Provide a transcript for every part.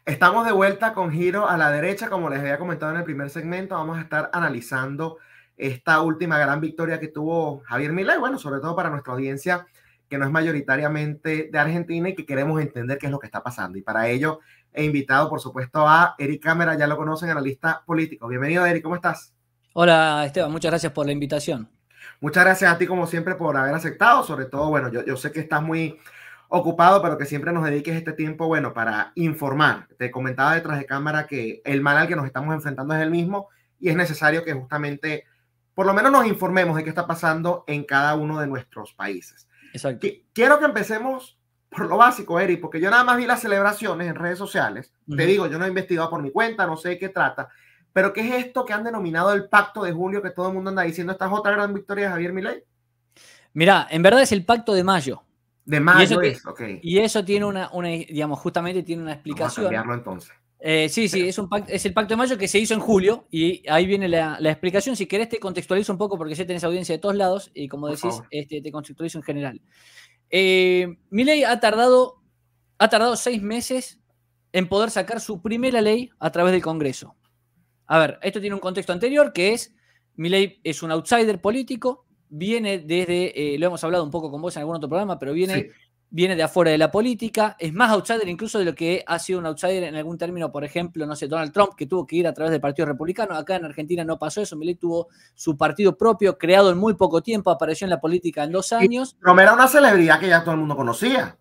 Estamos de vuelta con Giro a la Derecha. Como les había comentado en el primer segmento, vamos a estar analizando esta última gran victoria que tuvo Javier Milei. Bueno, sobre todo para nuestra audiencia que no es mayoritariamente de Argentina y que queremos entender qué es lo que está pasando. Y para ello he invitado, por supuesto, a Eric Cámara, ya lo conocen, analista político. Bienvenido, Eric, ¿cómo estás? Hola Esteban, muchas gracias por la invitación. Muchas gracias a ti, como siempre, por haber aceptado. Sobre todo, bueno, yo sé que estás muy ocupado, pero que siempre nos dediques este tiempo, bueno, para informar. Te comentaba detrás de cámara que el mal al que nos estamos enfrentando es el mismo y es necesario que justamente, por lo menos nos informemos de qué está pasando en cada uno de nuestros países. Exacto. Quiero que empecemos por lo básico, Eric, porque yo nada más vi las celebraciones en redes sociales. Te digo, yo no he investigado por mi cuenta, no sé de qué trata, pero ¿qué es esto que han denominado el Pacto de Julio, que todo el mundo anda diciendo esta es otra gran victoria de Javier Milei? Mirá, en verdad es el Pacto de Mayo. De Y eso, mayo es, ok. y eso tiene digamos, justamente tiene una Vamos a explicación. cambiarlo entonces. Sí, es el Pacto de Mayo que se hizo en julio y ahí viene la explicación. Si querés te contextualizo un poco porque ya tenés audiencia de todos lados y como Por decís, favor. te contextualizo en general. Milei ha tardado 6 meses en poder sacar su primera ley a través del Congreso. A ver, esto tiene un contexto anterior que es, Milei es un outsider político, viene desde, lo hemos hablado un poco con vos en algún otro programa, pero viene Sí. de afuera de la política, es más outsider incluso de lo que ha sido un outsider en algún término, por ejemplo, no sé, Donald Trump, que tuvo que ir a través del Partido Republicano. Acá en Argentina no pasó eso, Milei tuvo su partido propio, creado en muy poco tiempo, apareció en la política en 2 Y años. Roma era una celebridad que ya todo el mundo conocía.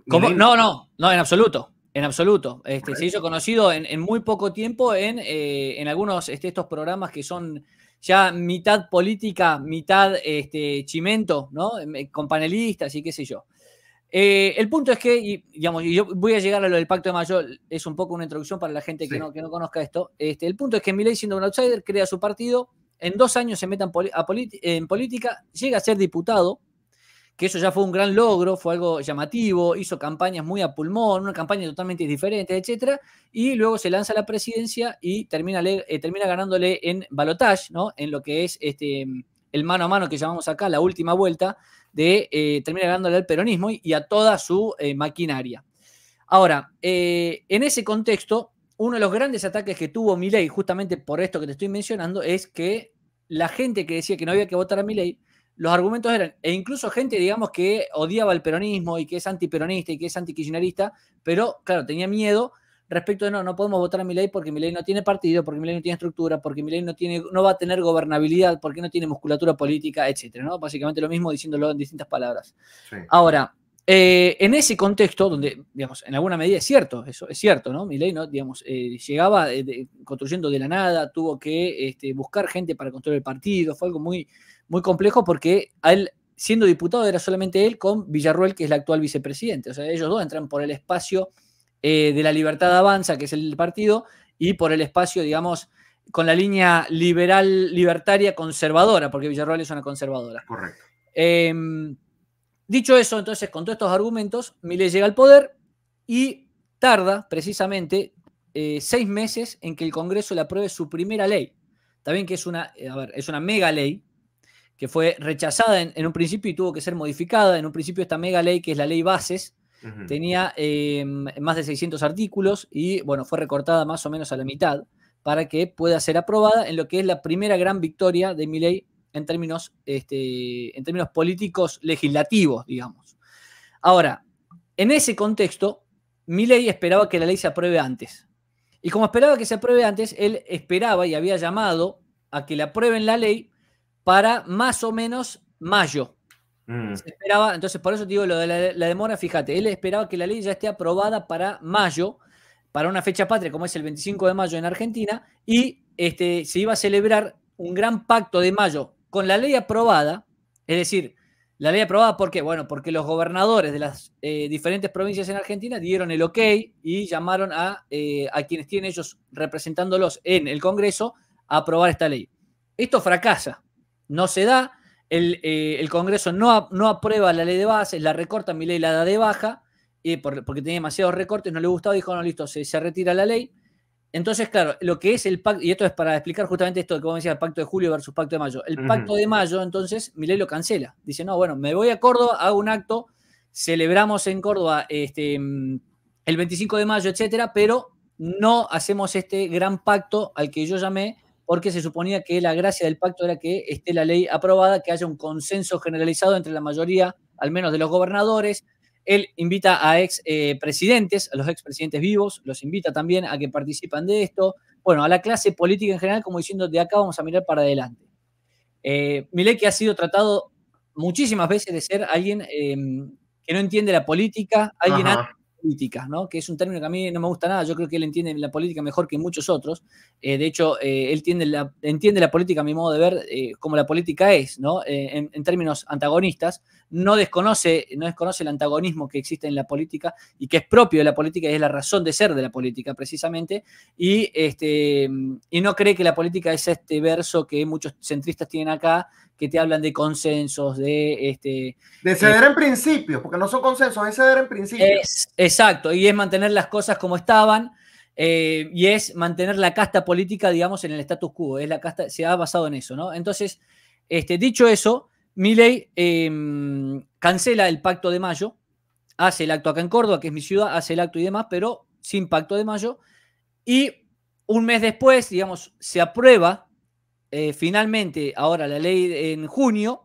¿Cómo? Milei. No, en absoluto. En absoluto. Se hizo Correcto. conocido en muy poco tiempo en algunos estos programas que son ya mitad política, mitad chimento, ¿no? Con panelistas y qué sé yo. El punto es que, digamos, y yo voy a llegar a lo del Pacto de Mayo, es un poco una introducción para la gente Sí. que no conozca esto. El punto es que Milei, siendo un outsider, crea su partido, en 2 años se mete en política, llega a ser diputado, que eso ya fue un gran logro, fue algo llamativo, hizo campañas muy a pulmón, una campaña totalmente diferente, etcétera, y luego se lanza a la presidencia y termina ganándole en balotage, ¿no? En lo que es el mano a mano que llamamos acá, la última vuelta, termina ganándole al peronismo y a toda su maquinaria. Ahora, en ese contexto, uno de los grandes ataques que tuvo Milei, justamente por esto que te estoy mencionando, es que la gente que decía que no había que votar a Milei, los argumentos eran, e incluso gente, digamos, que odiaba el peronismo y que es antiperonista y que es antikirchnerista, pero, claro, tenía miedo respecto de no podemos votar a Milei porque Milei no tiene partido, porque Milei no tiene estructura, porque Milei no va a tener gobernabilidad, porque no tiene musculatura política, etcétera, ¿no? Básicamente lo mismo diciéndolo en distintas palabras. Sí. Ahora, en ese contexto, donde, digamos, en alguna medida es cierto, eso es cierto, ¿no? Milei, ¿no? Digamos, llegaba construyendo de la nada, tuvo que buscar gente para construir el partido, fue algo muy, muy complejo porque a él, siendo diputado, era solamente él con Villarruel, que es la actual vicepresidente. O sea, ellos dos entran por el espacio de la Libertad Avanza, que es el partido, y por el espacio, digamos, con la línea liberal, libertaria, conservadora, porque Villarruel es una conservadora. Correcto. Dicho eso, entonces, con todos estos argumentos, Milei llega al poder y tarda precisamente 6 meses en que el Congreso le apruebe su primera ley. También que es una mega ley que fue rechazada en un principio y tuvo que ser modificada. En un principio esta mega ley, que es la ley Bases, tenía más de 600 artículos y, bueno, fue recortada más o menos a la mitad para que pueda ser aprobada en lo que es la primera gran victoria de Milei en términos políticos legislativos, digamos. Ahora, en ese contexto, Milei esperaba que la ley se apruebe antes. Y como esperaba que se apruebe antes, él esperaba y había llamado a que le aprueben la ley para más o menos mayo. Se esperaba, entonces por eso digo lo de la demora, fíjate, él esperaba que la ley ya esté aprobada para mayo, para una fecha patria como es el 25 de mayo en Argentina, y se iba a celebrar un gran pacto de mayo con la ley aprobada, es decir, la ley aprobada, ¿por qué? Bueno, porque los gobernadores de las diferentes provincias en Argentina dieron el ok y llamaron a quienes tienen ellos representándolos en el Congreso a aprobar esta ley. Esto fracasa, no se da, el Congreso no aprueba la ley de bases, la recorta, Milei la da de baja, porque tenía demasiados recortes, no le gustaba, dijo, no, listo, se retira la ley. Entonces, claro, lo que es el pacto, y esto es para explicar justamente esto que vos me decías, el pacto de julio versus pacto de mayo. El pacto de mayo, entonces, Milei lo cancela. Dice, no, bueno, me voy a Córdoba, hago un acto, celebramos en Córdoba el 25 de mayo, etcétera, pero no hacemos este gran pacto al que yo llamé, porque se suponía que la gracia del pacto era que esté la ley aprobada, que haya un consenso generalizado entre la mayoría, al menos de los gobernadores. Él invita a presidentes, a los expresidentes vivos, los invita también a que participan de esto. Bueno, a la clase política en general, como diciendo, de acá vamos a mirar para adelante. Milei, que ha sido tratado muchísimas veces de ser alguien que no entiende la política, alguien política, ¿no? Que es un término que a mí no me gusta nada. Yo creo que él entiende la política mejor que muchos otros. De hecho, él entiende la política, a mi modo de ver, como la política es, ¿no? En términos antagonistas. No desconoce el antagonismo que existe en la política y que es propio de la política y es la razón de ser de la política, precisamente. Y no cree que la política es este verso que muchos centristas tienen acá, que te hablan de consensos, de ceder en principio, porque no son consensos, es ceder en principio. Exacto, y es mantener las cosas como estaban, y es mantener la casta política, digamos, en el status quo. Es la casta, se ha basado en eso, ¿no? Entonces, dicho eso, Milei cancela el Pacto de Mayo, hace el acto acá en Córdoba, que es mi ciudad, hace el acto y demás, pero sin Pacto de Mayo, y un mes después, digamos, se aprueba finalmente ahora la ley en junio,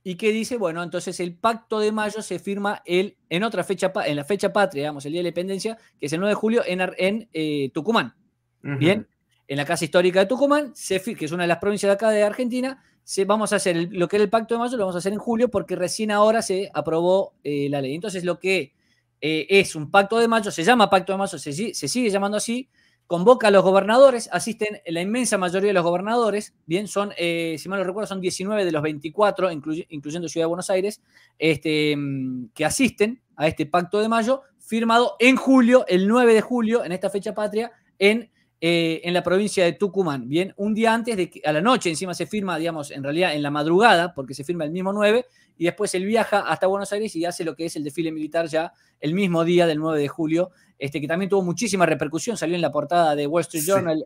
y que dice, bueno, entonces el Pacto de Mayo se firma en otra fecha, en la fecha patria, digamos, el Día de la Independencia, que es el 9 de julio en Tucumán. Bien, en la Casa Histórica de Tucumán, que es una de las provincias de acá de Argentina, vamos a hacer lo que era el Pacto de Mayo, lo vamos a hacer en julio, porque recién ahora se aprobó la ley. Entonces, lo que es un Pacto de Mayo, se llama Pacto de Mayo, se sigue llamando así, convoca a los gobernadores, asisten la inmensa mayoría de los gobernadores, bien, son, si mal no recuerdo, son 19 de los 24, incluyendo Ciudad de Buenos Aires, que asisten a este Pacto de Mayo, firmado en julio, el 9 de julio, en esta fecha patria, en la provincia de Tucumán. Bien, un día antes, a la noche encima se firma, digamos, en realidad en la madrugada, porque se firma el mismo 9, y después él viaja hasta Buenos Aires y hace lo que es el desfile militar ya el mismo día del 9 de julio, que también tuvo muchísima repercusión, salió en la portada de Wall Street Journal,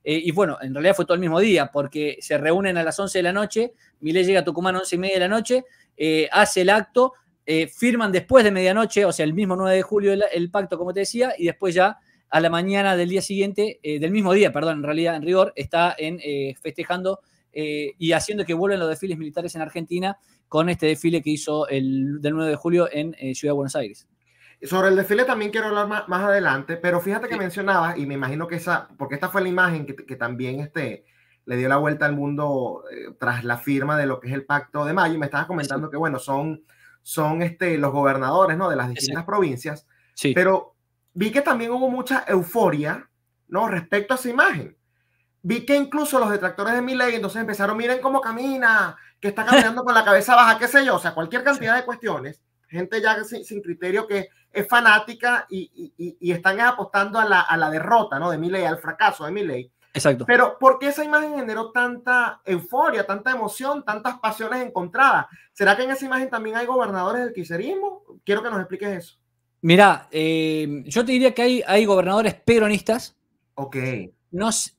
y bueno, en realidad fue todo el mismo día, porque se reúnen a las 11 de la noche, Milei llega a Tucumán a 11:30 de la noche, hace el acto, firman después de medianoche, o sea, el mismo 9 de julio el pacto, como te decía, y después ya a la mañana del día siguiente, del mismo día, perdón, en realidad, en rigor, está festejando y haciendo que vuelvan los desfiles militares en Argentina con este desfile que hizo del 9 de julio en Ciudad de Buenos Aires. Sobre el desfile también quiero hablar más adelante, pero fíjate que mencionabas, y me imagino que porque esta fue la imagen que también le dio la vuelta al mundo tras la firma de lo que es el Pacto de Mayo, y me estabas comentando que, bueno, son los gobernadores, ¿no?, de las distintas provincias, pero vi que también hubo mucha euforia, ¿no?, respecto a esa imagen. Vi que incluso los detractores de Milei entonces empezaron, miren cómo camina, que está caminando con la cabeza baja, qué sé yo, o sea, cualquier cantidad de cuestiones. Gente ya sin criterio que es fanática y están apostando a la derrota, ¿no?, de Milei, al fracaso de Milei. Exacto. Pero ¿por qué esa imagen generó tanta euforia, tanta emoción, tantas pasiones encontradas? ¿Será que en esa imagen también hay gobernadores del kirchnerismo? Quiero que nos expliques eso. Mirá, yo te diría que hay gobernadores peronistas. Ok. No sé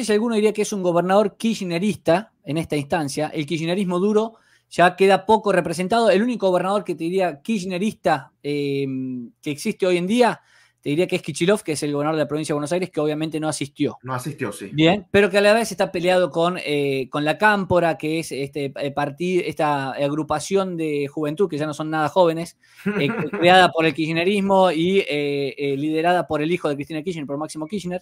si alguno diría que es un gobernador kirchnerista en esta instancia. El kirchnerismo duro ya queda poco representado. El único gobernador que te diría kirchnerista que existe hoy en día, te diría que es Kicillof, que es el gobernador de la provincia de Buenos Aires, que obviamente no asistió. No asistió, sí. Bien, pero que a la vez está peleado con la Cámpora, que es esta agrupación de juventud, que ya no son nada jóvenes, creada por el kirchnerismo y liderada por el hijo de Cristina Kirchner, por Máximo Kirchner.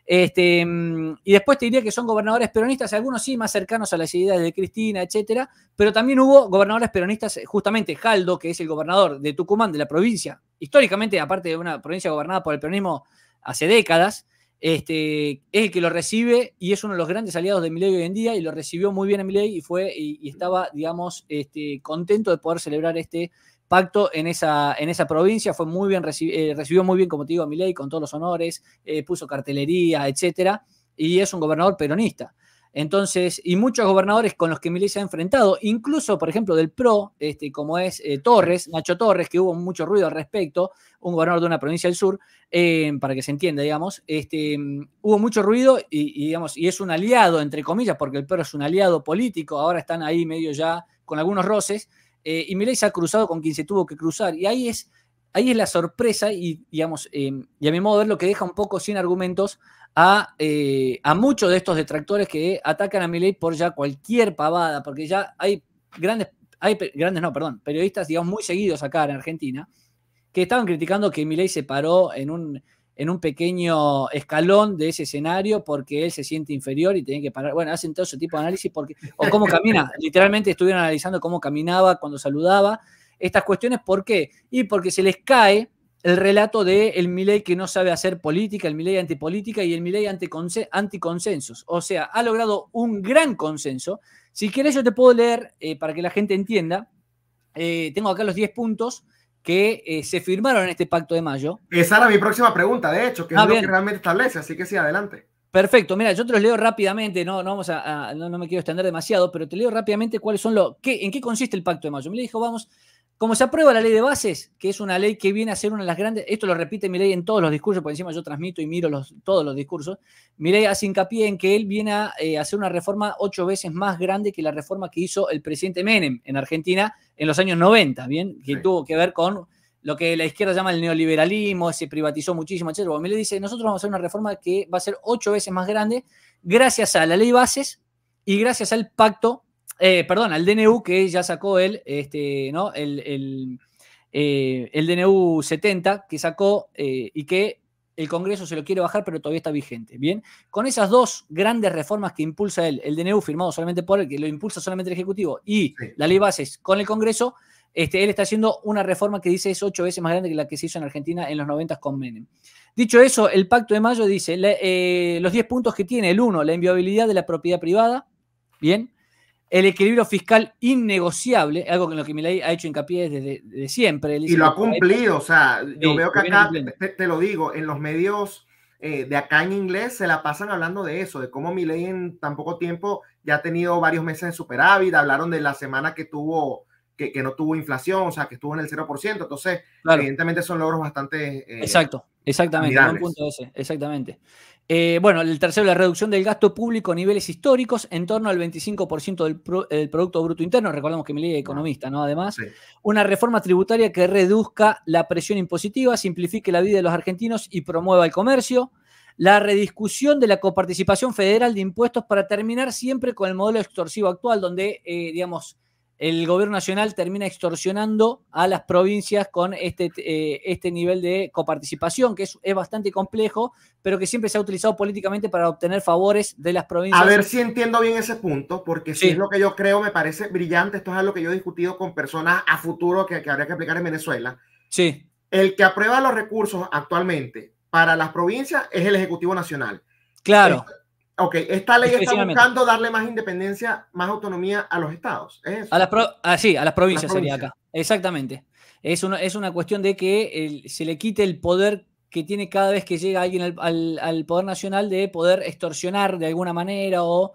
Y después te diría que son gobernadores peronistas, algunos sí más cercanos a las ideas de Cristina, etcétera, pero también hubo gobernadores peronistas, justamente Jaldo, que es el gobernador de Tucumán, de la provincia, históricamente, aparte de una provincia gobernada por el peronismo hace décadas, es el que lo recibe y es uno de los grandes aliados de Milei hoy en día, y lo recibió muy bien a Milei y estaba, digamos, contento de poder celebrar este pacto en esa provincia. Fue muy bien recibió muy bien, como te digo, a Milei, con todos los honores, puso cartelería, etcétera, y es un gobernador peronista. Entonces, y muchos gobernadores con los que Milei se ha enfrentado, incluso, por ejemplo, del PRO, como es Torres, Nacho Torres, que hubo mucho ruido al respecto, un gobernador de una provincia del sur, para que se entienda, digamos, hubo mucho ruido digamos, y es un aliado, entre comillas, porque el PRO es un aliado político, ahora están ahí medio ya con algunos roces, y Milei se ha cruzado con quien se tuvo que cruzar, y ahí es ahí es la sorpresa y, digamos, y a mi modo de ver, lo que deja un poco sin argumentos a muchos de estos detractores que atacan a Milei por ya cualquier pavada, porque ya hay periodistas, digamos, muy seguidos acá en Argentina, que estaban criticando que Milei se paró en un pequeño escalón de ese escenario porque él se siente inferior y tiene que parar. Bueno, hacen todo ese tipo de análisis o cómo camina. Literalmente estuvieron analizando cómo caminaba cuando saludaba. Estas cuestiones, ¿por qué? Y porque se les cae el relato de el Milei que no sabe hacer política, el Milei antipolítica y el Milei anticonsensos. O sea, ha logrado un gran consenso. Si quieres yo te puedo leer, para que la gente entienda, tengo acá los 10 puntos que se firmaron en este Pacto de Mayo. Esa era mi próxima pregunta, de hecho, que es lo que realmente establece, así que sí, adelante. Perfecto, mira, yo te los leo rápidamente, no me quiero extender demasiado, pero te leo rápidamente cuáles son en qué consiste el Pacto de Mayo. Me dijo, vamos, como se aprueba la ley de bases, que es una ley que viene a ser una de las grandes, esto lo repite Milei en todos los discursos, por encima yo transmito y miro todos los discursos, Milei hace hincapié en que él viene a hacer una reforma 8 veces más grande que la reforma que hizo el presidente Menem en Argentina en los años 90, ¿bien? Que sí. Tuvo que ver con lo que la izquierda llama el neoliberalismo, se privatizó muchísimo, etc. Milei dice, nosotros vamos a hacer una reforma que va a ser 8 veces más grande gracias a la ley bases y gracias al pacto, al DNU que ya sacó el DNU 70 que sacó y que el Congreso se lo quiere bajar, pero todavía está vigente. Bien, con esas dos grandes reformas que impulsa él, el DNU firmado solamente por él, que lo impulsa solamente el Ejecutivo, y sí, la ley bases con el Congreso, él está haciendo una reforma que dice es 8 veces más grande que la que se hizo en Argentina en los 90 con Menem. Dicho eso, el Pacto de Mayo dice los 10 puntos que tiene. El 1, la inviolabilidad de la propiedad privada. Bien. El equilibrio fiscal innegociable, algo en lo que Milei ha hecho hincapié desde siempre. Y lo ha cumplido, o sea, yo veo que acá, te lo digo, en los medios de acá en inglés se la pasan hablando de eso, de cómo Milei en tan poco tiempo ya ha tenido varios meses de superávit, hablaron de la semana que tuvo, que no tuvo inflación, o sea, que estuvo en el 0%, entonces, claro, evidentemente son logros bastante exactamente, buen punto ese, exactamente. Bueno, el tercero, la reducción del gasto público a niveles históricos en torno al 25% del Producto Bruto Interno. Recordemos que Milei es economista, ¿no? Además, sí, una reforma tributaria que reduzca la presión impositiva, simplifique la vida de los argentinos y promueva el comercio. La rediscusión de la coparticipación federal de impuestos para terminar siempre con el modelo extorsivo actual, donde, el gobierno nacional termina extorsionando a las provincias con este nivel de coparticipación, que es bastante complejo, pero que siempre se ha utilizado políticamente para obtener favores de las provincias. A ver si entiendo bien ese punto, porque si es lo que yo creo, me parece brillante. Esto es algo que yo he discutido con personas a futuro que habría que aplicar en Venezuela. Sí. El que aprueba los recursos actualmente para las provincias es el Ejecutivo Nacional. Claro. Ok, esta ley está buscando darle más independencia, más autonomía a los estados. ¿Es eso? Sí, a las provincias sería acá. Exactamente. Es una cuestión de que se le quite el poder que tiene cada vez que llega alguien al poder nacional de poder extorsionar de alguna manera o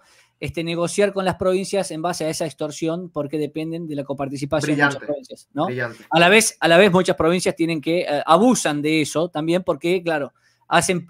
negociar con las provincias en base a esa extorsión porque dependen de la coparticipación de muchas provincias, ¿no? A la vez muchas provincias tienen que abusan de eso también porque, claro, hacen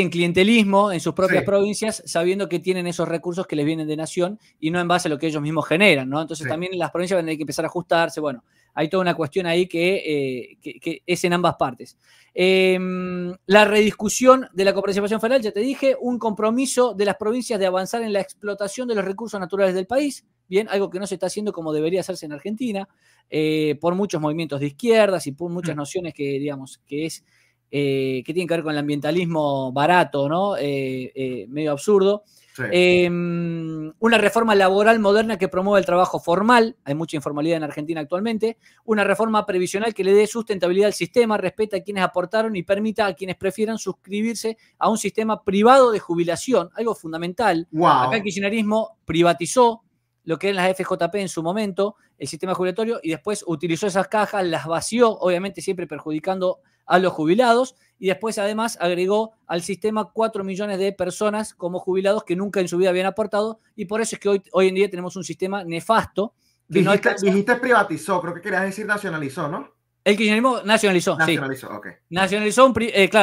clientelismo en sus propias provincias sabiendo que tienen esos recursos que les vienen de nación y no en base a lo que ellos mismos generan, ¿no? Entonces también las provincias van a tener que empezar a ajustarse. Bueno, hay toda una cuestión ahí que es en ambas partes. La rediscusión de la coparticipación federal, ya te dije, un compromiso de las provincias de avanzar en la explotación de los recursos naturales del país, bien, algo que no se está haciendo como debería hacerse en Argentina, por muchos movimientos de izquierdas y por muchas nociones que, digamos, que tienen que ver con el ambientalismo barato, ¿no? Medio absurdo. Sí. Una reforma laboral moderna que promueva el trabajo formal. Hay mucha informalidad en Argentina actualmente. Una reforma previsional que le dé sustentabilidad al sistema, respeta a quienes aportaron y permita a quienes prefieran suscribirse a un sistema privado de jubilación. Algo fundamental. Wow. Acá el kirchnerismo privatizó lo que eran las FJP en su momento, el sistema jubilatorio, y después utilizó esas cajas, las vació, obviamente siempre perjudicando a los jubilados, y después además agregó al sistema 4 millones de personas como jubilados que nunca en su vida habían aportado, y por eso es que hoy en día tenemos un sistema nefasto. Dijiste privatizó, creo que querías decir nacionalizó, ¿no? El kirchnerismo nacionalizó, sí. Ok. Nacionalizó,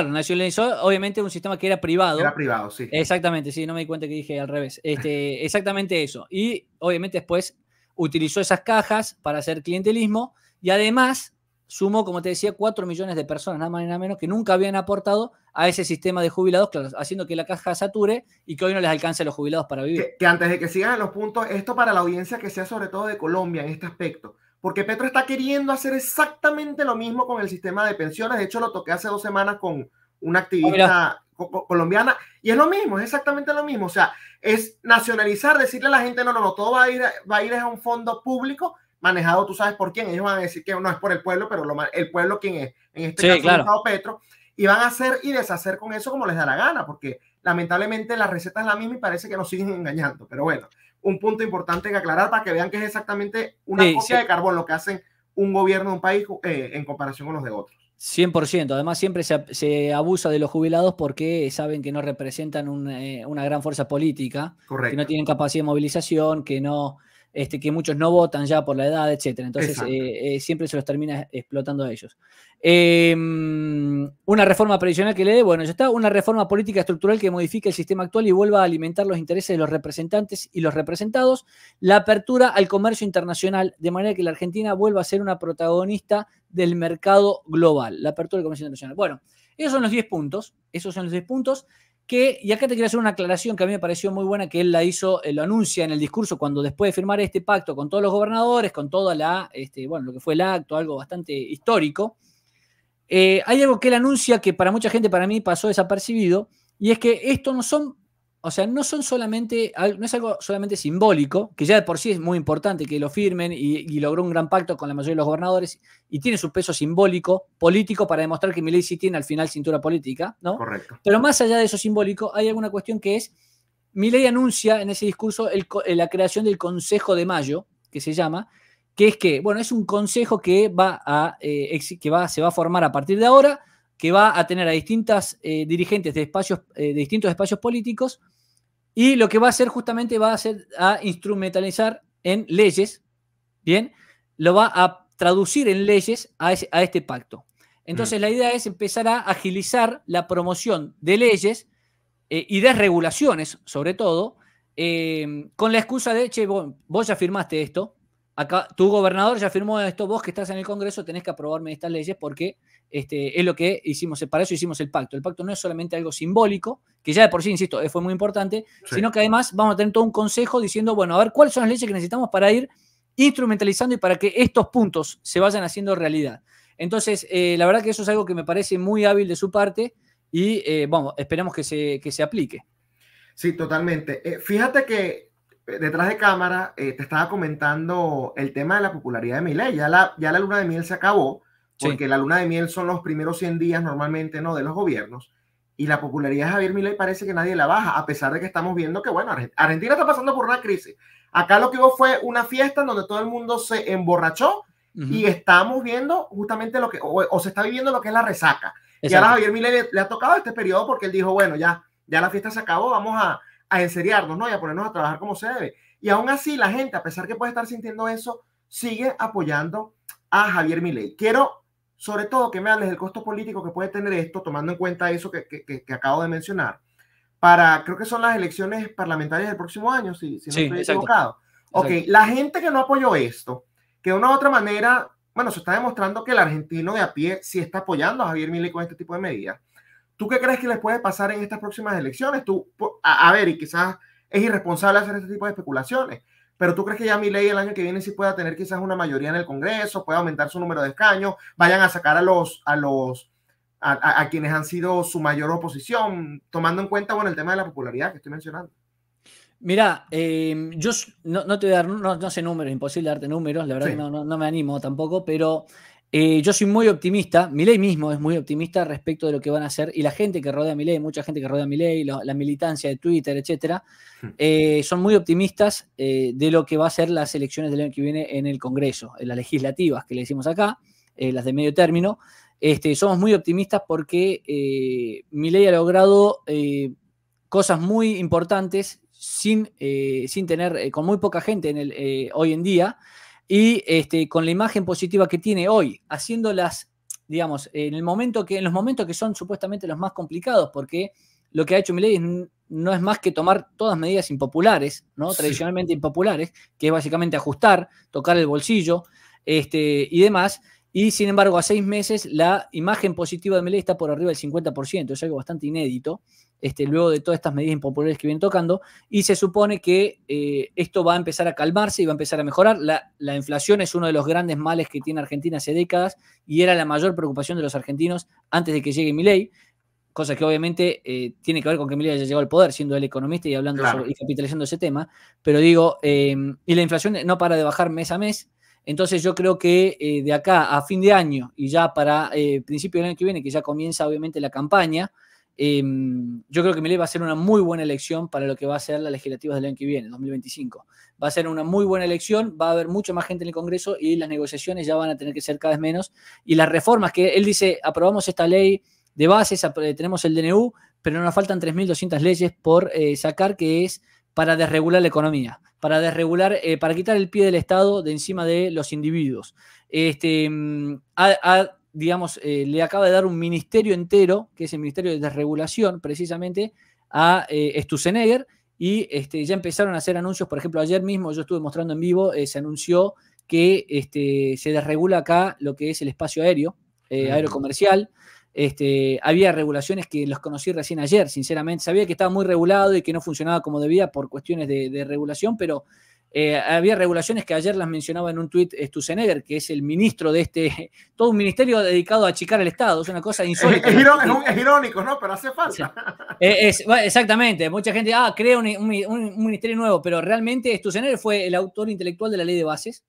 nacionalizó obviamente un sistema que era privado. Era privado, sí. Exactamente, sí, no me di cuenta que dije al revés. Exactamente eso. Y obviamente después utilizó esas cajas para hacer clientelismo y además sumó, como te decía, 4 millones de personas, nada más y nada menos, que nunca habían aportado a ese sistema de jubilados, claro, haciendo que la caja sature y que hoy no les alcance a los jubilados para vivir. Que antes de que sigan en los puntos, esto para la audiencia que sea sobre todo de Colombia en este aspecto, porque Petro está queriendo hacer exactamente lo mismo con el sistema de pensiones. De hecho, lo toqué hace 2 semanas con una activista colombiana, y es lo mismo, es exactamente lo mismo. O sea, es nacionalizar, decirle a la gente, no, todo va a ir a un fondo público manejado, tú sabes por quién. Ellos van a decir que no es por el pueblo, pero el pueblo, ¿quién es? En este caso, claro. Gustavo Petro, y van a hacer y deshacer con eso como les da la gana, porque lamentablemente la receta es la misma y parece que nos siguen engañando. Pero bueno, un punto importante que aclarar para que vean que es exactamente una copia de carbón lo que hacen un gobierno de un país en comparación con los de otros. 100%. Además, siempre se abusa de los jubilados porque saben que no representan una gran fuerza política. Correcto. Que no tienen capacidad de movilización, que que muchos no votan ya por la edad, etcétera. Entonces, siempre se los termina explotando a ellos. Una reforma previsional que le dé, bueno, ya está. Una reforma política estructural que modifique el sistema actual y vuelva a alimentar los intereses de los representantes y los representados. La apertura al comercio internacional, de manera que la Argentina vuelva a ser una protagonista del mercado global. La apertura del comercio internacional. Bueno, esos son los 10 puntos. Y acá te quiero hacer una aclaración que a mí me pareció muy buena, que él lo anuncia en el discurso cuando después de firmar este pacto con todos los gobernadores, con toda lo que fue el acto, algo bastante histórico. Hay algo que él anuncia que para mucha gente, para mí, pasó desapercibido, y es que esto no es algo solamente simbólico, que ya de por sí es muy importante que lo firmen y logró un gran pacto con la mayoría de los gobernadores y tiene su peso simbólico, político, para demostrar que Milei sí tiene al final cintura política, ¿no? Correcto. Pero más allá de eso simbólico, hay alguna cuestión que es, Milei anuncia en ese discurso la creación del Consejo de Mayo, que se llama, que es un consejo que se va a formar a partir de ahora, que va a tener a distintas dirigentes de distintos espacios políticos, y lo que va a hacer justamente a instrumentalizar en leyes, ¿bien? Lo va a traducir en leyes a este pacto. Entonces la idea es empezar a agilizar la promoción de leyes y de regulaciones, sobre todo, con la excusa de, che, vos ya firmaste esto, acá tu gobernador ya firmó esto, vos que estás en el Congreso tenés que aprobarme estas leyes porque es lo que hicimos, para eso hicimos el pacto. El pacto no es solamente algo simbólico, que ya de por sí, insisto, fue muy importante, sino que además vamos a tener todo un consejo diciendo, bueno, a ver cuáles son las leyes que necesitamos para ir instrumentalizando y para que estos puntos se vayan haciendo realidad. Entonces, la verdad que eso es algo que me parece muy hábil de su parte y, esperamos que se aplique. Sí, totalmente. Fíjate que detrás de cámara te estaba comentando el tema de la popularidad de Milei. Ya la luna de miel se acabó, porque la luna de miel son los primeros 100 días normalmente, ¿no?, de los gobiernos, y la popularidad de Javier Milei parece que nadie la baja, a pesar de que estamos viendo que, bueno, Argentina está pasando por una crisis. Acá lo que hubo fue una fiesta en donde todo el mundo se emborrachó y estamos viendo justamente lo que, o se está viviendo lo que es la resaca. Exacto. Y ahora a Javier Milei le ha tocado este periodo porque él dijo, bueno, ya la fiesta se acabó, vamos a enseriarnos, ¿no?, y a ponernos a trabajar como se debe. Y aún así la gente, a pesar que puede estar sintiendo eso, sigue apoyando a Javier Milei. Quiero, sobre todo, que me hables del costo político que puede tener esto, tomando en cuenta eso que acabo de mencionar, creo que son las elecciones parlamentarias del próximo año, si no estoy equivocado. Ok, la gente que no apoyó esto, que de una u otra manera, bueno, se está demostrando que el argentino de a pie sí está apoyando a Javier Milei con este tipo de medidas. ¿Tú qué crees que les puede pasar en estas próximas elecciones? A ver, y quizás es irresponsable hacer este tipo de especulaciones, pero ¿tú crees que ya Milei el año que viene sí pueda tener quizás una mayoría en el Congreso, pueda aumentar su número de escaños, vayan a sacar a quienes han sido su mayor oposición, tomando en cuenta, bueno, el tema de la popularidad que estoy mencionando? Mirá, yo no te voy a dar, no sé números, imposible darte números, la verdad que no me animo tampoco, pero yo soy muy optimista, Milei mismo es muy optimista respecto de lo que van a hacer, y la gente que rodea a Milei, mucha gente que rodea a Milei, la militancia de Twitter, etcétera, son muy optimistas de lo que va a ser las elecciones del año que viene en el Congreso, en las legislativas que le decimos acá, las de medio término. Somos muy optimistas porque Milei ha logrado cosas muy importantes sin tener, con muy poca gente hoy en día, y con la imagen positiva que tiene hoy, haciéndolas, digamos, en los momentos que son supuestamente los más complicados, porque lo que ha hecho Milei no es más que tomar todas medidas impopulares, ¿no? Tradicionalmente impopulares, que es básicamente ajustar, tocar el bolsillo, y demás. y sin embargo a 6 meses la imagen positiva de Milei está por arriba del 50%, es algo bastante inédito, luego de todas estas medidas impopulares que vienen tocando, y se supone que esto va a empezar a calmarse y va a empezar a mejorar. La inflación es uno de los grandes males que tiene Argentina hace décadas y era la mayor preocupación de los argentinos antes de que llegue Milei, cosa que obviamente tiene que ver con que Milei haya llegado al poder, siendo él economista y hablando y capitalizando ese tema, pero digo, y la inflación no para de bajar mes a mes. Entonces yo creo que de acá a fin de año y ya para principio del año que viene, que ya comienza obviamente la campaña, yo creo que Milei va a ser una muy buena elección para lo que va a ser las legislativas del año que viene, 2025. Va a ser una muy buena elección, va a haber mucha más gente en el Congreso y las negociaciones ya van a tener que ser cada vez menos. Y las reformas que él dice, aprobamos esta ley de bases, tenemos el DNU, pero nos faltan 3.200 leyes por sacar, que es para desregular la economía, para desregular, para quitar el pie del Estado de encima de los individuos. Digamos, le acaba de dar un ministerio entero, que es el Ministerio de Desregulación, precisamente, a Sturzenegger, y ya empezaron a hacer anuncios. Por ejemplo, ayer mismo yo estuve mostrando en vivo, se anunció que se desregula acá lo que es el espacio aéreo, aerocomercial. Había regulaciones que los conocí recién ayer, sinceramente. Sabía que estaba muy regulado y que no funcionaba como debía por cuestiones de regulación, pero había regulaciones que ayer las mencionaba en un tuit Sturzenegger, que es el ministro de todo un ministerio dedicado a achicar el Estado. Es una cosa insólita. Es irónico, ¿no? Pero hace falta. Exactamente. Mucha gente, crea un ministerio nuevo, pero realmente Sturzenegger fue el autor intelectual de la ley de bases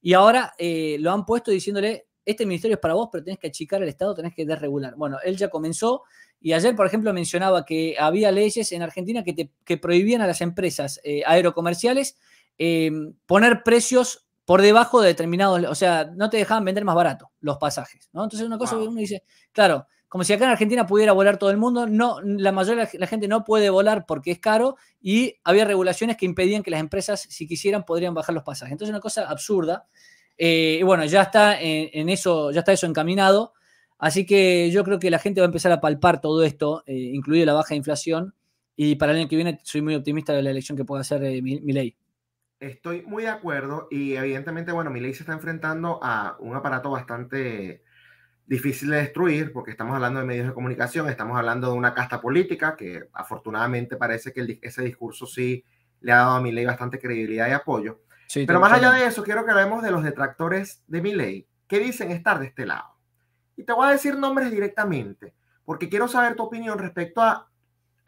y ahora lo han puesto diciéndole: este ministerio es para vos, pero tenés que achicar el Estado, tenés que desregular. Bueno, él ya comenzó y ayer, por ejemplo, mencionaba que había leyes en Argentina que prohibían a las empresas aerocomerciales poner precios por debajo de determinados, o sea, no te dejaban vender más barato los pasajes, ¿no? Entonces una cosa que uno dice, claro, como si acá en Argentina pudiera volar todo el mundo, no, la mayoría de la gente no puede volar porque es caro y había regulaciones que impedían que las empresas, si quisieran, podrían bajar los pasajes. Entonces una cosa absurda. Y bueno, ya está eso encaminado, así que yo creo que la gente va a empezar a palpar todo esto, incluido la baja inflación, y para el año que viene soy muy optimista de la elección que pueda hacer Milei. Estoy muy de acuerdo y evidentemente, bueno, Milei se está enfrentando a un aparato bastante difícil de destruir, porque estamos hablando de medios de comunicación, estamos hablando de una casta política que afortunadamente parece que ese discurso sí le ha dado a Milei bastante credibilidad y apoyo. Sí, pero más allá de eso, quiero que hablemos de los detractores de Milei, que dicen estar de este lado. Y te voy a decir nombres directamente, porque quiero saber tu opinión respecto a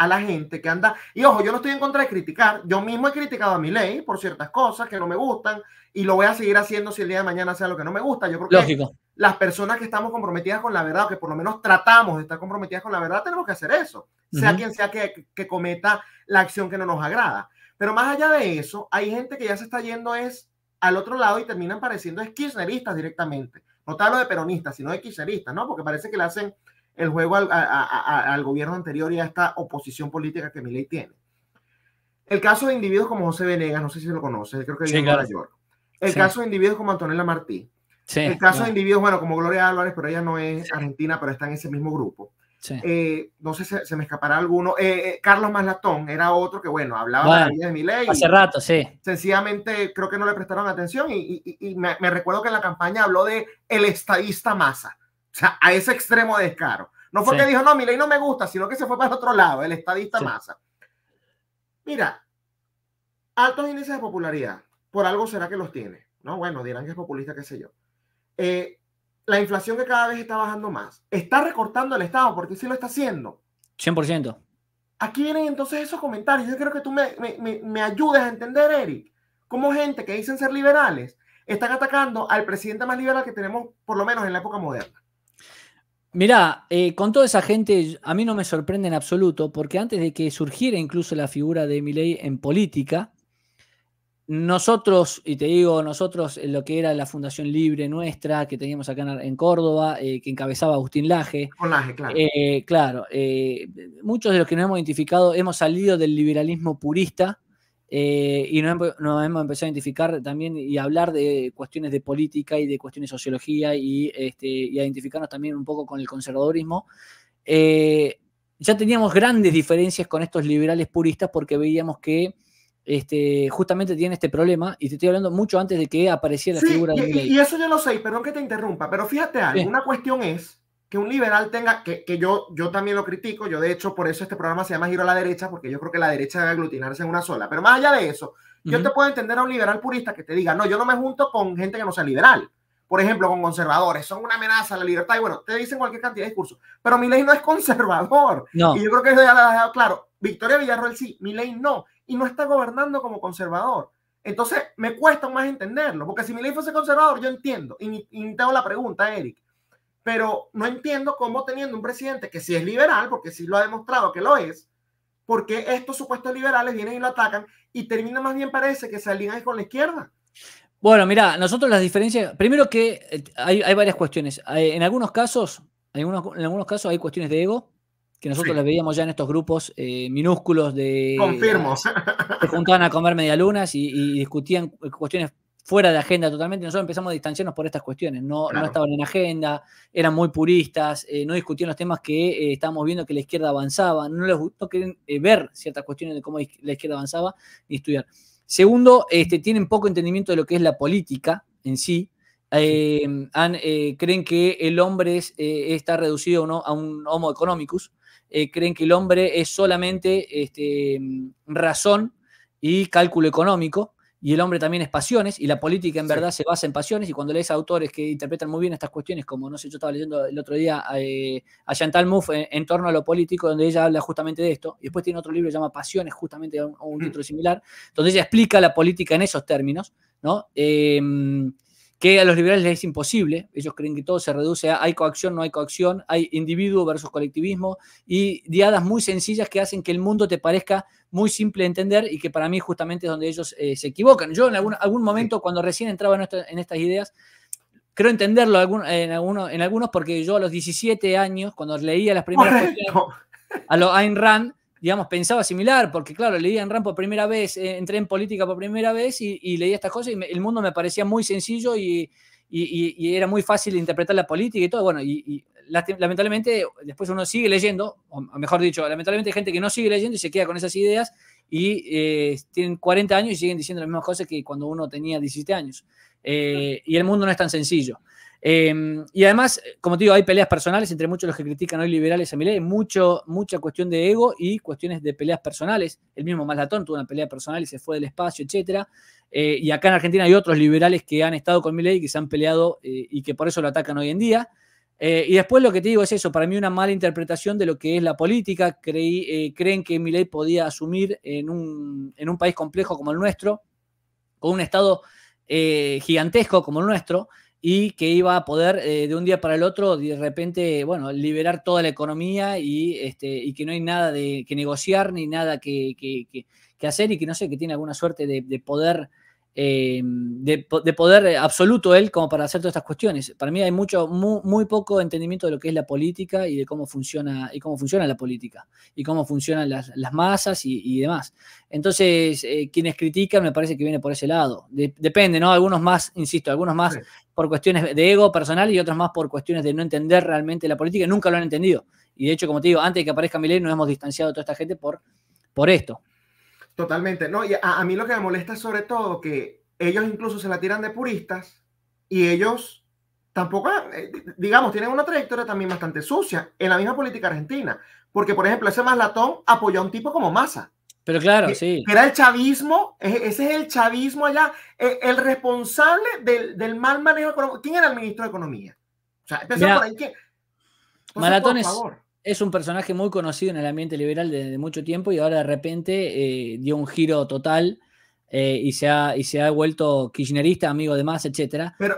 la gente que anda. Y ojo, yo no estoy en contra de criticar. Yo mismo he criticado a Milei por ciertas cosas que no me gustan y lo voy a seguir haciendo si el día de mañana sea lo que no me gusta. Yo creo que las personas que estamos comprometidas con la verdad, o que por lo menos tratamos de estar comprometidas con la verdad, tenemos que hacer eso, sea quien sea que cometa la acción que no nos agrada. Pero más allá de eso, hay gente que ya se está yendo al otro lado y terminan pareciendo kirchneristas directamente. No te hablo de peronistas, sino de kirchneristas, ¿no? Porque parece que le hacen el juego al gobierno anterior y a esta oposición política que Milei tiene. El caso de individuos como José Venegas, no sé si lo conoces, creo que vive en Nueva York. El caso de individuos como Antonella Martí. El caso de individuos, bueno, como Gloria Álvarez, pero ella no es argentina, pero está en ese mismo grupo. No sé si se me escapará alguno. Carlos Maslatón era otro que, bueno, hablaba de la vida de Milei. Hace rato, sí. Sencillamente creo que no le prestaron atención y me recuerdo que en la campaña habló de el estadista Massa. O sea, a ese extremo de descaro. No fue que dijo, no, Milei no me gusta, sino que se fue para el otro lado, el estadista Massa. Mira, altos índices de popularidad. Por algo será que los tiene, ¿no? Bueno, dirán que es populista, qué sé yo. La inflación que cada vez está bajando más. Está recortando el Estado, porque sí lo está haciendo. 100%. Aquí vienen entonces esos comentarios. Yo quiero que tú me ayudes a entender, Eric, cómo gente que dicen ser liberales están atacando al presidente más liberal que tenemos, por lo menos en la época moderna. Mirá, con toda esa gente a mí no me sorprende en absoluto, porque antes de que surgiera incluso la figura de Milei en política, nosotros, y te digo nosotros, lo que era la Fundación Libre nuestra, que teníamos acá en Córdoba, que encabezaba Agustín Laje. Con Laje, claro. Claro, muchos de los que nos hemos identificado hemos salido del liberalismo purista y nos hemos empezado a identificar también y a hablar de cuestiones de política y de cuestiones de sociología y a identificarnos también un poco con el conservadurismo. Ya teníamos grandes diferencias con estos liberales puristas porque veíamos que justamente tiene este problema, y te estoy hablando mucho antes de que apareciera la Sí, figura de Milei. y eso yo lo sé, perdón que te interrumpa, pero fíjate algo, Sí. una cuestión es que un liberal tenga, que yo también lo critico, yo de hecho por eso este programa se llama Giro a la Derecha, porque yo creo que la derecha debe aglutinarse en una sola, pero más allá de eso, yo te puedo entender a un liberal purista que te diga, no, yo no me junto con gente que no sea liberal, por ejemplo, con conservadores, son una amenaza a la libertad, y bueno, te dicen cualquier cantidad de discursos, pero Milei no es conservador, No. y yo creo que eso ya lo ha dejado claro, Victoria Villarroel sí, Milei no, y no está gobernando como conservador. Entonces me cuesta más entenderlo, porque si Milei fuese conservador, yo entiendo, y te hago la pregunta, Eric, pero no entiendo cómo teniendo un presidente que sí es liberal, porque sí lo ha demostrado que lo es, porque estos supuestos liberales vienen y lo atacan y termina más bien parece que se alinean con la izquierda. Bueno, mira, nosotros las diferencias, primero que hay varias cuestiones. En algunos casos, en algunos casos hay cuestiones de ego, que nosotros Sí, las veíamos ya en estos grupos minúsculos confirmo. se juntaban a comer medialunas y discutían cuestiones fuera de agenda totalmente. Nosotros empezamos a distanciarnos por estas cuestiones. No, no Claro. estaban en agenda, eran muy puristas, no discutían los temas que estábamos viendo que la izquierda avanzaba, no querían ver ciertas cuestiones de cómo la izquierda avanzaba ni estudiar. Segundo, tienen poco entendimiento de lo que es la política en sí. Creen que el hombre está reducido a un homo economicus. Creen que el hombre es solamente razón y cálculo económico, y el hombre también es pasiones, y la política en verdad se basa en pasiones, y cuando lees autores que interpretan muy bien estas cuestiones, como, no sé, yo estaba leyendo el otro día a Chantal Mouffe en torno a lo político, donde ella habla justamente de esto, y después tiene otro libro que se llama Pasiones, justamente un título similar, donde ella explica la política en esos términos, ¿no? Que a los liberales les es imposible. Ellos creen que todo se reduce a hay coacción, no hay coacción, hay individuo versus colectivismo, y diadas muy sencillas que hacen que el mundo te parezca muy simple de entender, y que para mí justamente es donde ellos se equivocan. Yo en algún momento, cuando recién entraba en estas ideas, creo entenderlo en algunos, porque yo a los 17 años, cuando leía las primeras cuestiones a lo Ayn Rand, digamos, pensaba similar, porque claro, leí Ayn Rand por primera vez, entré en política por primera vez y leí estas cosas, y el mundo me parecía muy sencillo y era muy fácil de interpretar la política y todo. Bueno, lamentablemente después uno sigue leyendo, o mejor dicho, lamentablemente hay gente que no sigue leyendo y se queda con esas ideas, y tienen 40 años y siguen diciendo las mismas cosas que cuando uno tenía 17 años. Y el mundo no es tan sencillo. Y además, como te digo, hay peleas personales entre muchos de los que critican hoy liberales a Milei, mucha cuestión de ego y cuestiones de peleas personales. El mismo Maslatón tuvo una pelea personal y se fue del espacio, etc. Y acá en Argentina hay otros liberales que han estado con Milei, que se han peleado y que por eso lo atacan hoy en día. Y después lo que te digo es eso, para mí una mala interpretación de lo que es la política. Creen que Milei podía asumir en un país complejo como el nuestro, con un Estado gigantesco como el nuestro, y que iba a poder de un día para el otro, de repente, bueno, liberar toda la economía y que no hay nada que negociar ni nada que hacer, y que no sé, que tiene alguna suerte de poder. De poder absoluto él como para hacer todas estas cuestiones. Para mí hay muy poco entendimiento de lo que es la política y de cómo funciona la política y cómo funcionan las masas y demás. Entonces, quienes critican me parece que viene por ese lado. Depende, ¿no? Algunos más, insisto, algunos más por cuestiones de ego personal y otros más por cuestiones de no entender realmente la política. Nunca lo han entendido. Y de hecho, como te digo, antes de que aparezca Milei nos hemos distanciado de toda esta gente por esto. Totalmente, ¿no? Y a mí lo que me molesta es sobre todo que ellos incluso se la tiran de puristas y ellos tampoco, digamos, tienen una trayectoria también bastante sucia en la misma política argentina. Porque, por ejemplo, ese Maslatón apoyó a un tipo como Massa. Pero claro, sí. Que era el chavismo, ese es el chavismo allá, el responsable del mal manejo económico. ¿Quién era el ministro de Economía? O sea, empezó por ahí. Entonces, Malatón por favor. es un personaje muy conocido en el ambiente liberal desde mucho tiempo, y ahora de repente dio un giro total y se ha vuelto kirchnerista, amigo de Massa, etc. Pero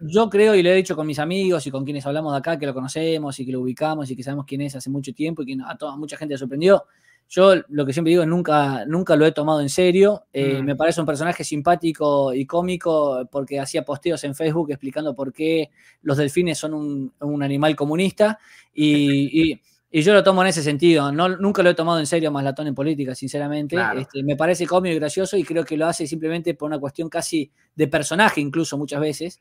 Yo creo, y lo he dicho con mis amigos y con quienes hablamos de acá, que lo conocemos y que lo ubicamos y que sabemos quién es hace mucho tiempo y que mucha gente le sorprendió. Yo lo que siempre digo es nunca lo he tomado en serio. Me parece un personaje simpático y cómico porque hacía posteos en Facebook explicando por qué los delfines son un animal comunista, y yo lo tomo en ese sentido. Nunca lo he tomado en serio a Maslatón en política, sinceramente. Claro. Me parece cómico y gracioso, y creo que lo hace simplemente por una cuestión casi de personaje, incluso muchas veces,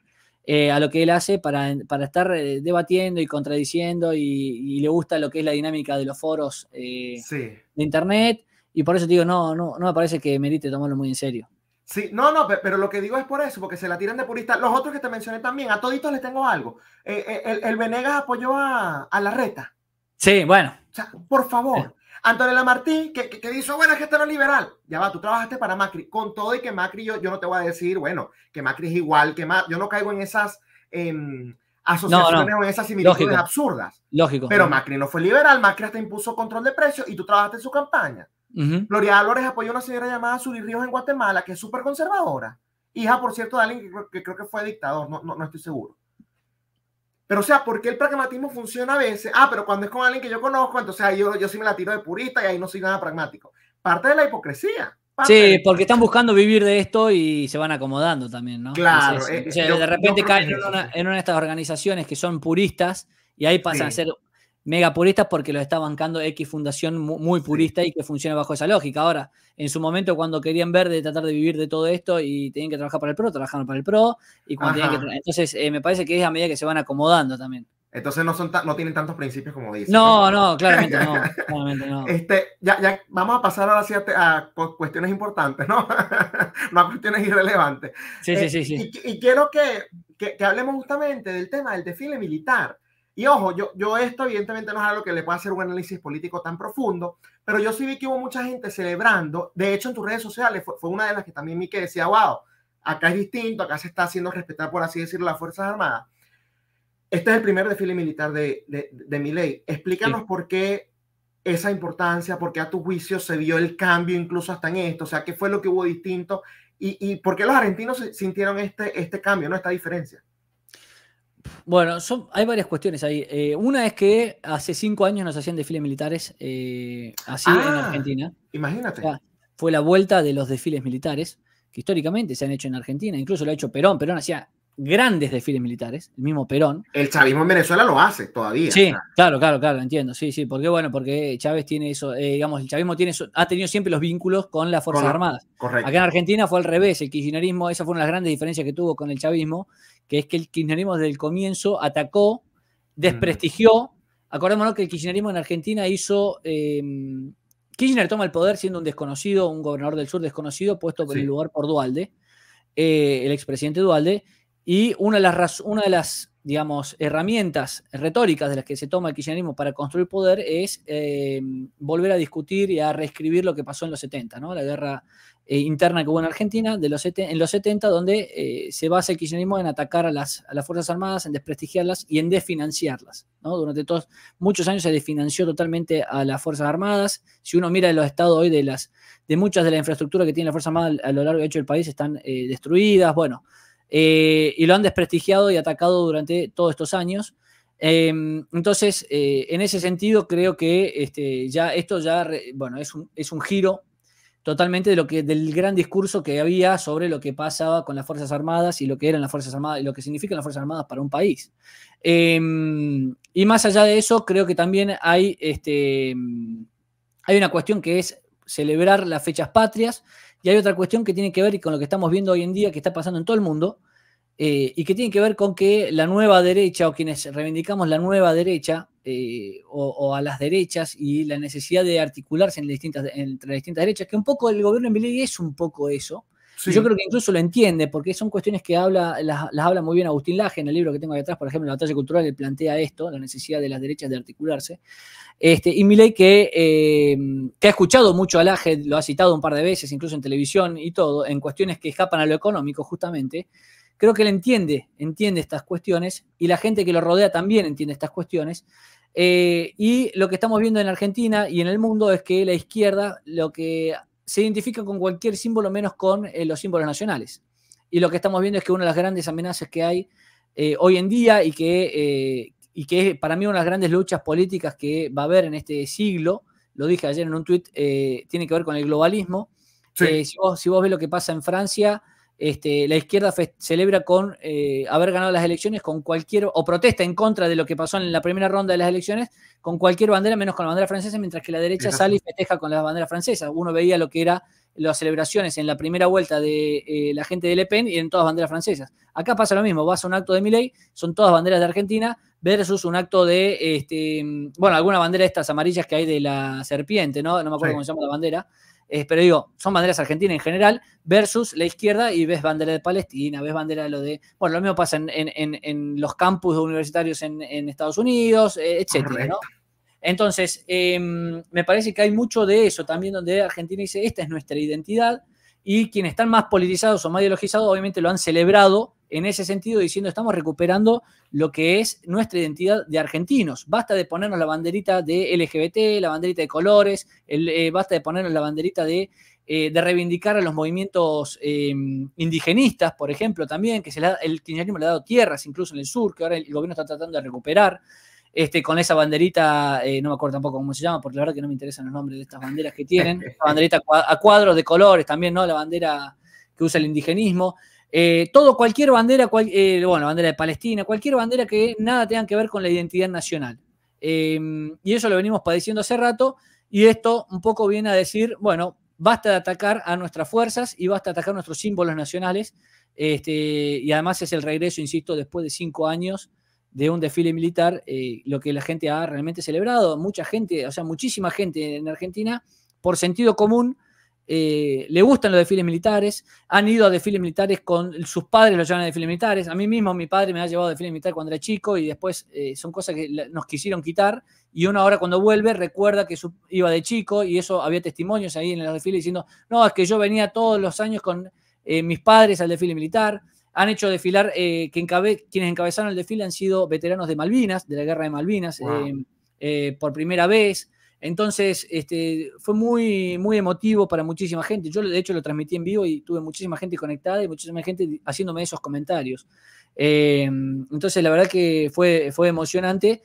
a lo que él hace para estar debatiendo y contradiciendo, y le gusta lo que es la dinámica de los foros de internet, y por eso te digo, no me parece que merite tomarlo muy en serio. Sí, no, pero lo que digo es por eso, porque se la tiran de purista. Los otros que te mencioné también, a toditos les tengo algo. El Venegas apoyó a Larreta. Sí, bueno. O sea, por favor. Antonella Martín, que dice, bueno, es que este no es liberal. Ya va, tú trabajaste para Macri. Con todo y que Macri, yo no te voy a decir, bueno, que Macri es igual que Macri. Yo no caigo en esas asociaciones o en esas similitudes absurdas. Lógico. Pero Macri no fue liberal. Macri hasta impuso control de precios y tú trabajaste en su campaña. Gloria Álvarez apoyó a una señora llamada Suri Ríos en Guatemala, que es súper conservadora. Hija, por cierto, de alguien que creo que fue dictador. No estoy seguro. Pero, o sea, ¿por qué el pragmatismo funciona a veces? Pero cuando es con alguien que yo conozco, entonces yo sí me la tiro de purista y ahí no soy nada pragmático. Parte de la hipocresía. Sí, porque están buscando vivir de esto y se van acomodando también, ¿no? Claro. De repente caen en una de estas organizaciones que son puristas y ahí pasan a ser mega puristas porque los está bancando X fundación muy purista y que funciona bajo esa lógica. Ahora, en su momento, cuando querían ver de tratar de vivir de todo esto y tenían que trabajar para el PRO, trabajaron para el PRO. Y cuando entonces, me parece que es a medida que se van acomodando también. Entonces no tienen tantos principios como dicen. No, claramente no. Claramente no. Ya vamos a pasar ahora sí a cuestiones importantes, ¿no? No a cuestiones irrelevantes. Sí. Y quiero que hablemos justamente del tema del desfile militar. Y ojo, yo esto evidentemente no es algo que le pueda hacer un análisis político tan profundo, pero yo sí vi que hubo mucha gente celebrando. De hecho, en tus redes sociales fue una de las que también vi que decía, wow, acá es distinto, acá se está haciendo respetar, por así decirlo, las Fuerzas Armadas. Este es el primer desfile militar de Milei. Explícanos por qué esa importancia, por qué a tu juicio se vio el cambio incluso hasta en esto, o sea, qué fue lo que hubo distinto y por qué los argentinos sintieron este cambio, ¿no? Esta diferencia. Bueno, hay varias cuestiones ahí. Una es que hace 5 años nos hacían desfiles militares así en Argentina. Imagínate. O sea, fue la vuelta de los desfiles militares que históricamente se han hecho en Argentina. Incluso lo ha hecho Perón. Perón hacía grandes desfiles militares, el mismo Perón. El chavismo en Venezuela lo hace todavía. Sí, claro, entiendo. Sí, porque Chávez tiene eso, digamos, el chavismo ha tenido siempre los vínculos con las Fuerzas Armadas. Correcto. Acá en Argentina fue al revés, el kirchnerismo, esa fue una de las grandes diferencias que tuvo con el chavismo, que es que el kirchnerismo desde el comienzo atacó, desprestigió. Acordémonos que el kirchnerismo en Argentina hizo... Kirchner toma el poder siendo un desconocido, un gobernador del sur desconocido, puesto en el lugar por Duhalde, el expresidente Duhalde. Y una de las, digamos, herramientas retóricas de las que se toma el kirchnerismo para construir poder es volver a discutir y a reescribir lo que pasó en los 70, ¿no? La guerra interna que hubo en Argentina en los 70, donde se basa el kirchnerismo en atacar a las Fuerzas Armadas, en desprestigiarlas y en desfinanciarlas, ¿no? Durante muchos años se desfinanció totalmente a las Fuerzas Armadas. Si uno mira los estados hoy de muchas de la infraestructura que tiene la Fuerza Armada a lo largo y ancho del país están destruidas, bueno. Y lo han desprestigiado y atacado durante todos estos años. Entonces, en ese sentido, creo que esto es un giro totalmente del gran discurso que había sobre lo que pasaba con las Fuerzas Armadas y lo que eran las Fuerzas Armadas y lo que significan las Fuerzas Armadas para un país. Y más allá de eso, creo que también hay una cuestión que es celebrar las fechas patrias. Y hay otra cuestión que tiene que ver con lo que estamos viendo hoy en día, que está pasando en todo el mundo, y que tiene que ver con que la nueva derecha, o quienes reivindicamos la nueva derecha, o a las derechas, y la necesidad de articularse entre las distintas derechas, que un poco el gobierno de Milei es un poco eso. Sí. Yo creo que incluso lo entiende, porque son cuestiones que las habla muy bien Agustín Laje en el libro que tengo ahí atrás, por ejemplo, La batalla cultural, él plantea esto, la necesidad de las derechas de articularse. Y Milei que ha escuchado mucho a Laje, lo ha citado un par de veces, incluso en televisión y todo, en cuestiones que escapan a lo económico justamente, creo que él entiende estas cuestiones y la gente que lo rodea también entiende estas cuestiones. Y lo que estamos viendo en Argentina y en el mundo es que la izquierda lo que se identifica con cualquier símbolo menos con los símbolos nacionales. Y lo que estamos viendo es que una de las grandes amenazas que hay hoy en día y que es para mí una de las grandes luchas políticas que va a haber en este siglo, lo dije ayer en un tuit, tiene que ver con el globalismo. Sí. Si vos ves lo que pasa en Francia, la izquierda celebra con haber ganado las elecciones con o protesta en contra de lo que pasó en la primera ronda de las elecciones con cualquier bandera menos con la bandera francesa, mientras que la derecha sale y festeja con la bandera francesa. Uno veía lo que era las celebraciones en la primera vuelta de la gente de Le Pen y en todas banderas francesas. Acá pasa lo mismo, vas a un acto de Milei, son todas banderas de Argentina, versus un acto de, bueno, alguna bandera de estas amarillas que hay de la serpiente, ¿no? No me acuerdo cómo se llama la bandera. Pero digo, son banderas argentinas en general, versus la izquierda, y ves bandera de Palestina, ves bandera de lo de... Bueno, lo mismo pasa en los campus universitarios en Estados Unidos, etcétera, ¿no? Entonces, me parece que hay mucho de eso también, donde Argentina dice, esta es nuestra identidad, y quienes están más politizados o más ideologizados, obviamente lo han celebrado en ese sentido, diciendo, estamos recuperando lo que es nuestra identidad de argentinos. Basta de ponernos la banderita de LGBT, la banderita de colores, basta de ponernos la banderita de reivindicar a los movimientos indigenistas, por ejemplo, también, que el kirchnerismo le ha dado tierras, incluso en el sur, que ahora el gobierno está tratando de recuperar. Con esa banderita, no me acuerdo tampoco cómo se llama, porque la verdad que no me interesan los nombres de estas banderas que tienen. La banderita a cuadros de colores también, ¿no? La bandera que usa el indigenismo. Cualquier bandera, bueno, la bandera de Palestina, cualquier bandera que nada tenga que ver con la identidad nacional. Y eso lo venimos padeciendo hace rato, y esto un poco viene a decir, bueno, basta de atacar a nuestras fuerzas y basta de atacar nuestros símbolos nacionales. Y además es el regreso, insisto, después de 5 años de un desfile militar, lo que la gente ha realmente celebrado. Mucha gente, o sea, muchísima gente en Argentina, por sentido común, le gustan los desfiles militares, han ido a desfiles militares con sus padres, los llevan a desfiles militares. A mí mismo, mi padre me ha llevado a desfiles militares cuando era chico, y después son cosas que nos quisieron quitar, y uno ahora cuando vuelve recuerda que iba de chico, y eso había testimonios ahí en los desfiles diciendo, no, es que yo venía todos los años con mis padres al desfile militar. Han hecho desfilar, quienes encabezaron el desfile han sido veteranos de Malvinas, de la guerra de Malvinas, wow. Por primera vez. Entonces, fue muy, muy emotivo para muchísima gente. Yo, de hecho, lo transmití en vivo y tuve muchísima gente conectada y muchísima gente haciéndome esos comentarios. Entonces, la verdad que fue emocionante.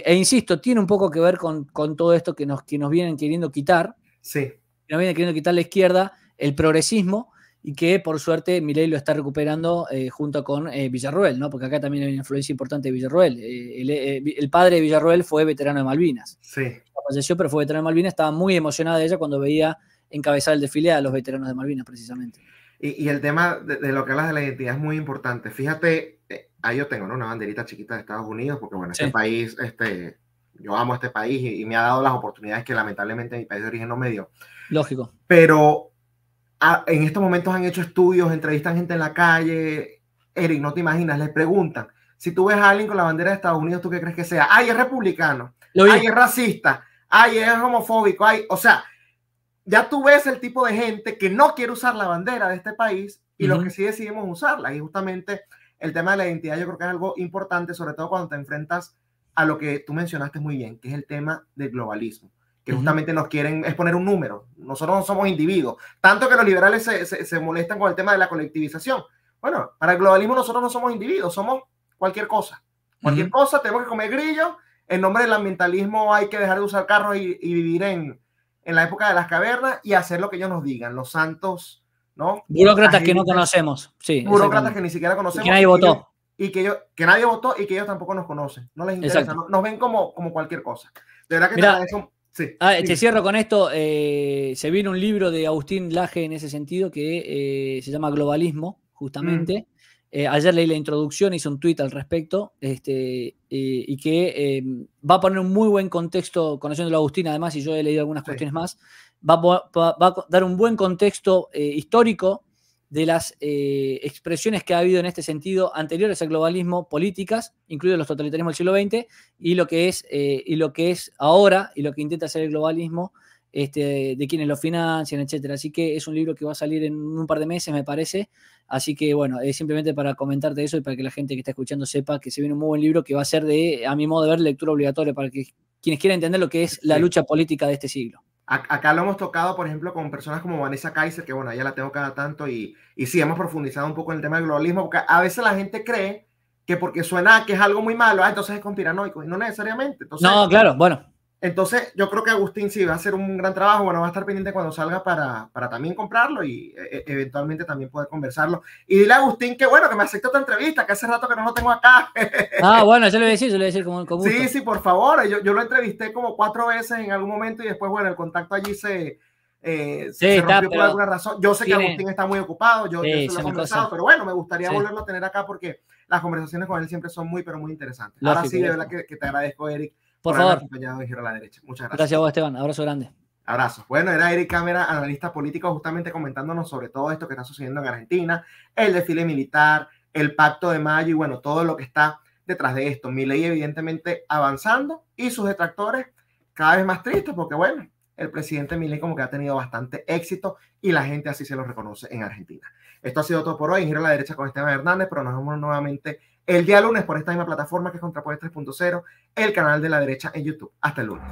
Insisto, tiene un poco que ver con todo esto que nos vienen queriendo quitar. Sí. Que nos vienen queriendo quitar la izquierda, el progresismo, y que por suerte Milei lo está recuperando junto con Villarroel, ¿no? Porque acá también hay una influencia importante de Villarroel. El padre de Villarroel fue veterano de Malvinas. Sí. Falleció, pero fue veterano de Malvinas. Estaba muy emocionada ella cuando veía encabezar el desfile a los veteranos de Malvinas, precisamente. Y el tema de lo que hablas de la identidad es muy importante. Fíjate, ahí yo tengo, ¿no?, una banderita chiquita de Estados Unidos, porque bueno, este país, yo amo este país y me ha dado las oportunidades que lamentablemente mi país de origen no me dio. Lógico. Pero en estos momentos han hecho estudios, entrevistan gente en la calle. Eric, no te imaginas, les preguntan, si tú ves a alguien con la bandera de Estados Unidos, ¿tú qué crees que sea? ¡Ay, es republicano! ¡Ay, es racista! ¡Ay, es homofóbico! ¡Ay! O sea, ya tú ves el tipo de gente que no quiere usar la bandera de este país y los que sí decidimos usarla. Y justamente el tema de la identidad yo creo que es algo importante, sobre todo cuando te enfrentas a lo que tú mencionaste muy bien, que es el tema del globalismo, que justamente nos quieren exponer un número. Nosotros no somos individuos. Tanto que los liberales se molestan con el tema de la colectivización. Bueno, para el globalismo nosotros no somos individuos, somos cualquier cosa. Cualquier cosa, tenemos que comer grillo. En nombre del ambientalismo hay que dejar de usar carros y vivir en la época de las cavernas y hacer lo que ellos nos digan. Los santos, ¿no? Burócratas que no conocemos. Sí, burócratas que ni siquiera conocemos. Y que nadie votó. Que nadie votó y que ellos tampoco nos conocen. No les interesa. Nos ven como cualquier cosa. De verdad que mirá, eso. Sí, te cierro con esto. Se viene un libro de Agustín Laje en ese sentido que se llama Globalismo, justamente. Ayer leí la introducción, hice un tuit al respecto, y que va a poner un muy buen contexto, conociéndolo a Agustín además, y yo he leído algunas cuestiones más, va a dar un buen contexto histórico de las expresiones que ha habido en este sentido anteriores al globalismo, políticas, incluidos los totalitarismos del siglo XX, y lo que es ahora, y lo que intenta hacer el globalismo, de quienes lo financian, etcétera. Así que es un libro que va a salir en un par de meses, me parece. Así que bueno, es simplemente para comentarte eso y para que la gente que está escuchando sepa que se viene un muy buen libro que va a ser a mi modo de ver, lectura obligatoria para que quienes quieran entender lo que es la lucha política de este siglo. Acá lo hemos tocado, por ejemplo, con personas como Vanessa Kaiser, que bueno, ella la tengo cada tanto, y sí, hemos profundizado un poco en el tema del globalismo, porque a veces la gente cree que porque suena que es algo muy malo, entonces es conspiranoico, y no necesariamente. Entonces, no, claro, bueno. Entonces, yo creo que Agustín sí va a hacer un gran trabajo. Bueno, va a estar pendiente cuando salga para también comprarlo y eventualmente también poder conversarlo. Y dile a Agustín que bueno, que me aceptó esta entrevista, que hace rato que no lo tengo acá. Bueno, yo le voy a decir con gusto. Sí, por favor. Yo lo entrevisté como 4 veces en algún momento y después, bueno, el contacto allí se se rompió por alguna razón. Yo sé que Agustín está muy ocupado, yo se lo he conversado, pero bueno, me gustaría volverlo a tener acá porque las conversaciones con él siempre son muy, pero muy interesantes. Lógico, ahora sí, de verdad que te agradezco, Eric, por favor, acompañado de Giro a la Derecha. Muchas gracias. Gracias a vos, Esteban. Abrazo grande. Abrazos. Bueno, era Eric Cámara, analista político, justamente comentándonos sobre todo esto que está sucediendo en Argentina, el desfile militar, el pacto de mayo y bueno, todo lo que está detrás de esto. Milei evidentemente avanzando y sus detractores cada vez más tristes porque bueno, el presidente Milei como que ha tenido bastante éxito y la gente así se lo reconoce en Argentina. Esto ha sido todo por hoy en Giro a la Derecha con Esteban Hernández, pero nos vemos nuevamente el día lunes por esta misma plataforma que es Contrapoder 3.0, el canal de la derecha en YouTube. Hasta el lunes.